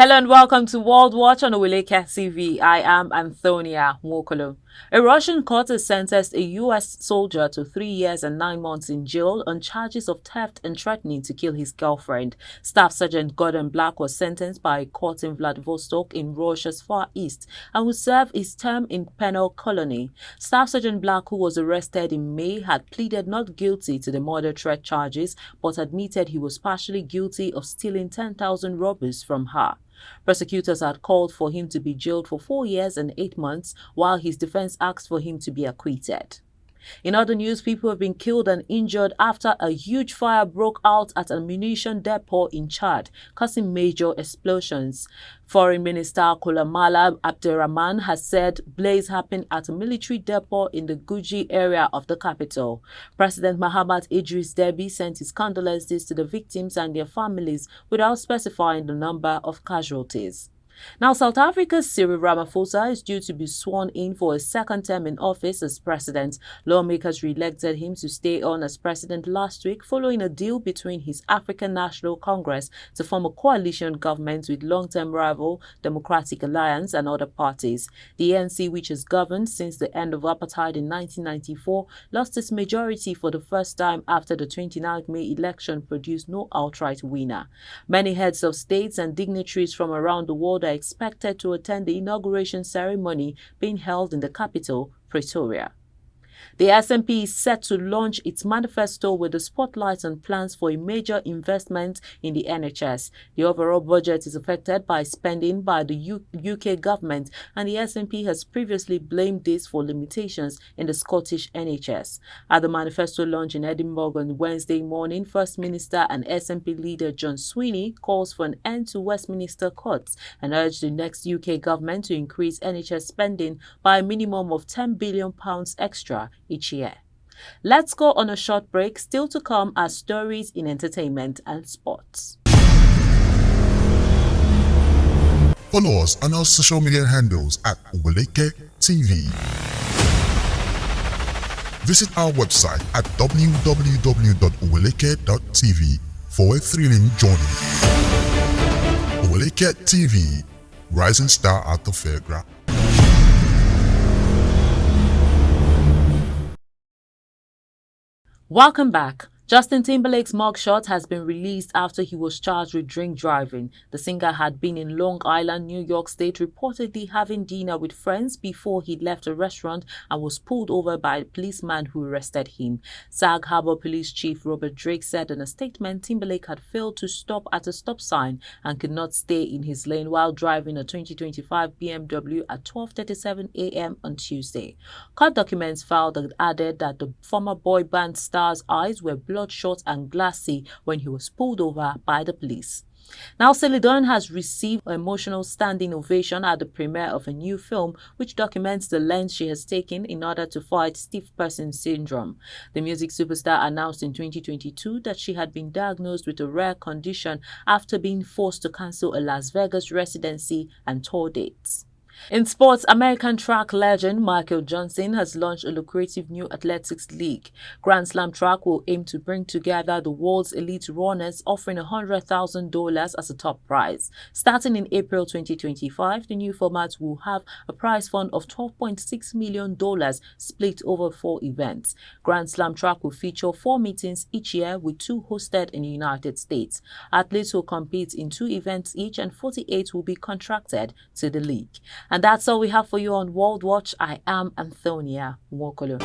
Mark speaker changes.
Speaker 1: Hello and welcome to World Watch on Owileke TV. I am Antonia Nwokolo. A Russian court has sentenced a U.S. soldier to 3 years and 9 months in jail on charges of theft and threatening to kill his girlfriend. Staff Sergeant Gordon Black was sentenced by a court in Vladivostok in Russia's Far East and will serve his term in penal colony. Staff Sergeant Black, who was arrested in May, had pleaded not guilty to the murder threat charges but admitted he was partially guilty of stealing 10,000 rubles from her. Prosecutors had called for him to be jailed for 4 years and 8 months, while his defense asked for him to be acquitted. In other news, people have been killed and injured after a huge fire broke out at a munition depot in Chad, causing major explosions. Foreign Minister Koulamallah Abderrahman has said blaze happened at a military depot in the Guji area of the capital. President Mahamat Idris Deby sent his condolences to the victims and their families without specifying the number of casualties. Now, South Africa's Cyril Ramaphosa is due to be sworn in for a second term in office as president. Lawmakers re-elected him to stay on as president last week following a deal between his African National Congress to form a coalition government with long-term rival Democratic Alliance and other parties. The ANC, which has governed since the end of apartheid in 1994, lost its majority for the first time after the 29th May election produced no outright winner. Many heads of states and dignitaries from around the world are expected to attend the inauguration ceremony being held in the capital, Pretoria. The SNP is set to launch its manifesto with the spotlight on plans for a major investment in the NHS. The overall budget is affected by spending by the UK government, and the SNP has previously blamed this for limitations in the Scottish NHS. At the manifesto launch in Edinburgh on Wednesday morning, First Minister and SNP leader John Sweeney calls for an end to Westminster cuts and urged the next UK government to increase NHS spending by a minimum of £10 billion extra each year. Let's go on a short break. Still to come are stories in entertainment and sports.
Speaker 2: Follow us on our social media handles at Owileke TV. Visit our website at www.owileke.tv for a thrilling journey. Owileke TV, rising star at the fairground.
Speaker 1: Welcome back. Justin Timberlake's mugshot has been released after he was charged with drink driving. The singer had been in Long Island, New York State, reportedly having dinner with friends before he left a restaurant and was pulled over by a policeman who arrested him. Sag Harbor Police Chief Robert Drake said in a statement Timberlake had failed to stop at a stop sign and could not stay in his lane while driving a 2025 BMW at 12:37 a.m. on Tuesday. Court documents filed added that the former boy band star's eyes were bloodshot and glassy when he was pulled over by the police. Now, Celine has received an emotional standing ovation at the premiere of a new film which documents the lengths she has taken in order to fight stiff person syndrome. The music superstar announced in 2022 that she had been diagnosed with a rare condition after being forced to cancel a Las Vegas residency and tour dates. In sports, American track legend Michael Johnson has launched a lucrative new athletics league. Grand Slam Track will aim to bring together the world's elite runners, offering $100,000 as a top prize. Starting in April 2025, the new format will have a prize fund of $12.6 million split over 4 events. Grand Slam Track will feature 4 meetings each year, with 2 hosted in the United States. Athletes will compete in 2 events each, and 48 will be contracted to the league. And that's all we have for you on World Watch. I am Antonia Nwokolo.